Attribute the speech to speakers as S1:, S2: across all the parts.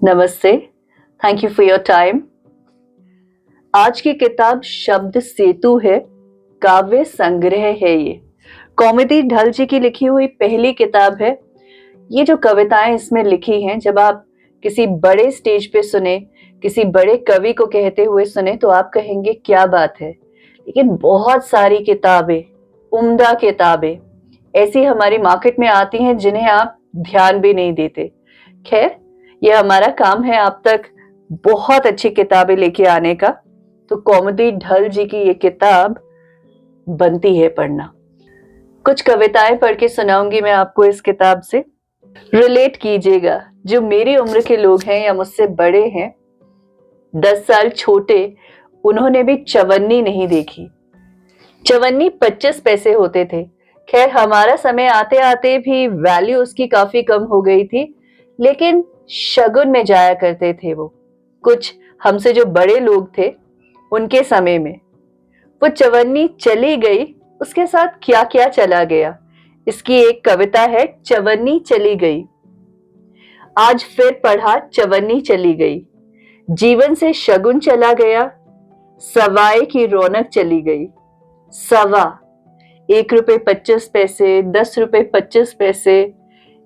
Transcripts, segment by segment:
S1: नमस्ते, thank you for your time. आज की किताब शब्द सेतु है, काव्य संग्रह है। ये कौमुदी ढल जी की लिखी हुई पहली किताब है। ये जो कविताएं इसमें लिखी हैं, जब आप किसी बड़े स्टेज पे सुने, किसी बड़े कवि को कहते हुए सुने तो आप कहेंगे क्या बात है। लेकिन बहुत सारी किताबें, उम्दा किताबें ऐसी हमारी मार्केट में आती हैं जिन्हें आप ध्यान भी नहीं देते। खैर, ये हमारा काम है आप तक बहुत अच्छी किताबें लेके आने का। तो कौमुदी ढल जी की ये किताब बनती है पढ़ना। कुछ कविताएं पढ़ के सुनाऊंगी मैं आपको इस किताब से। रिलेट कीजिएगा, जो मेरी उम्र के लोग हैं या मुझसे बड़े हैं, 10 साल छोटे, उन्होंने भी चवन्नी नहीं देखी। चवन्नी 25 पैसे होते थे। खैर, हमारा समय आते आते भी वैल्यू उसकी काफी कम हो गई थी, लेकिन शगुन में जाया करते थे वो। कुछ हमसे जो बड़े लोग थे उनके समय में वो चवन्नी चली गई, उसके साथ क्या क्या चला गया। इसकी एक कविता है, चवन्नी चली गई। आज फिर पढ़ा चवन्नी चली गई, जीवन से शगुन चला गया, सवाए की रौनक चली गई। सवा, 1 रुपए 25 पैसे, 10 रुपए 25 पैसे,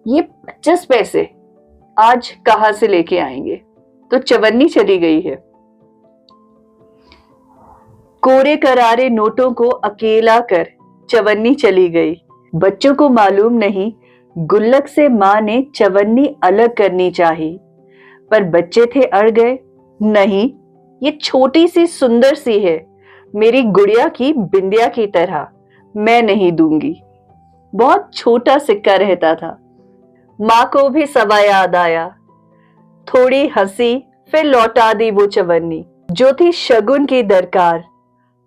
S1: ये 25 पैसे आज कहां से लेके आएंगे। तो चवन्नी चली गई है। कोरे करारे नोटों को अकेला कर चवन्नी चली गई। बच्चों को मालूम नहीं, गुल्लक से मां ने चवन्नी अलग करनी चाहिए, पर बच्चे थे अड़ गए। नहीं, ये छोटी सी सुंदर सी है, मेरी गुड़िया की बिंदिया की तरह, मैं नहीं दूंगी। बहुत छोटा सिक्का रहता था। माँ को भी सवा याद आया, थोड़ी हंसी, फिर लौटा दी वो चवन्नी जो थी शगुन की दरकार।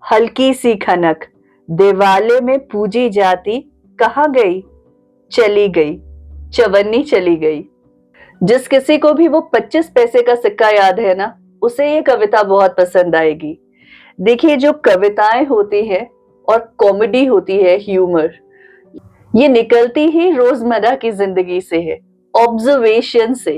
S1: हल्की सी खनक दिवाले में पूजी जाती, कहाँ गई? चली गई, चवन्नी चली गई। जिस किसी को भी वो 25 पैसे का सिक्का याद है ना, उसे ये कविता बहुत पसंद आएगी। देखिए, जो कविताएं होती है और कॉमेडी होती है, ह्यूमर, ये निकलती ही रोजमर्रा की जिंदगी से है, ऑब्जर्वेशन से।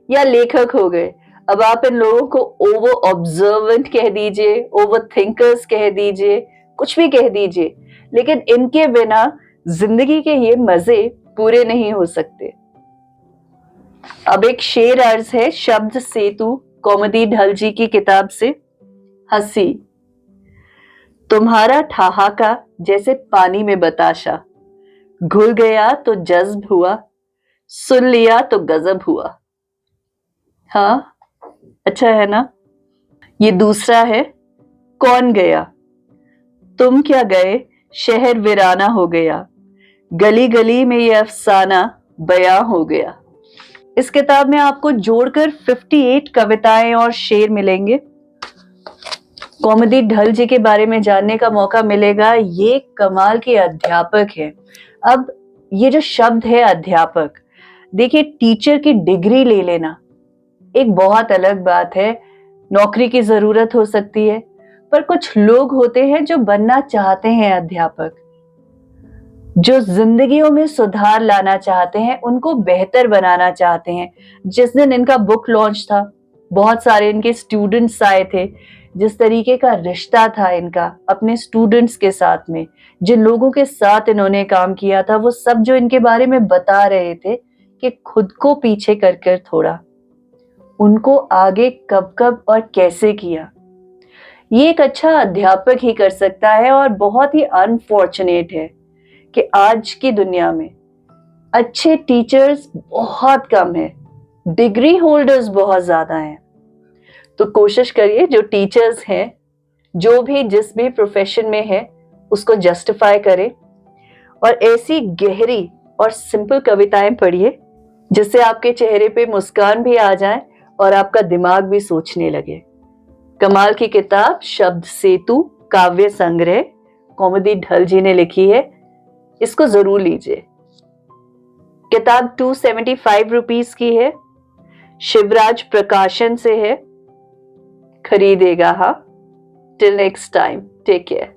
S1: या लेखक हो गए, अब आप इन लोगों को ओवर ऑब्जर्वेंट कह दीजिए, ओवर थिंकर्स कह दीजिए, कुछ भी कह दीजिए, लेकिन इनके बिना जिंदगी के ये मजे पूरे नहीं हो सकते। अब एक शेर अर्ज है शब्द सेतु, कौमुदी ढल जी की किताब से। हंसी, तुम्हारा ठहाका जैसे पानी में बताशा, घुल गया तो जज्ब हुआ, सुन लिया तो गजब हुआ। हाँ, अच्छा है ना। ये दूसरा है, कौन गया? तुम क्या गए, शहर वीराना हो गया, गली गली में ये अफसाना बयां हो गया। इस किताब में आपको जोड़कर 58 कविताएं और शेर मिलेंगे। कौमुदी ढल जी के बारे में जानने का मौका मिलेगा। ये कमाल के अध्यापक है। अब ये जो शब्द है अध्यापक, देखिए, टीचर की डिग्री ले लेना एक बहुत अलग बात है। नौकरी की जरूरत हो सकती है, पर कुछ लोग होते हैं जो बनना चाहते हैं अध्यापक, जो जिंदगियों में सुधार लाना चाहते हैं, उनको बेहतर बनाना चाहते हैं। जिस दिन इनका बुक लॉन्च था, बहुत सारे इनके स्टूडेंट्स आए थे। जिस तरीके का रिश्ता था इनका अपने स्टूडेंट्स के साथ में, जिन लोगों के साथ इन्होंने काम किया था, वो सब जो इनके बारे में बता रहे थे कि खुद को पीछे कर कर थोड़ा, उनको आगे कब कब और कैसे किया। ये एक अच्छा अध्यापक ही कर सकता है। और बहुत ही अनफॉर्चुनेट है कि आज की दुनिया में अच्छे टीचर्स बहुत कम है, डिग्री होल्डर्स बहुत ज्यादा हैं। तो कोशिश करिए, जो टीचर्स हैं, जो भी जिस भी प्रोफेशन में है, उसको जस्टिफाई करें और ऐसी गहरी और सिंपल कविताएं पढ़िए जिससे आपके चेहरे पे मुस्कान भी आ जाए और आपका दिमाग भी सोचने लगे। कमाल की किताब शब्द सेतु, काव्य संग्रह, कौमुदी ढल जी ने लिखी है। इसको जरूर लीजिए। किताब 275 रुपीज की है, शिवराज प्रकाशन से है। खरीदेगा। हाँ, till next time, take care.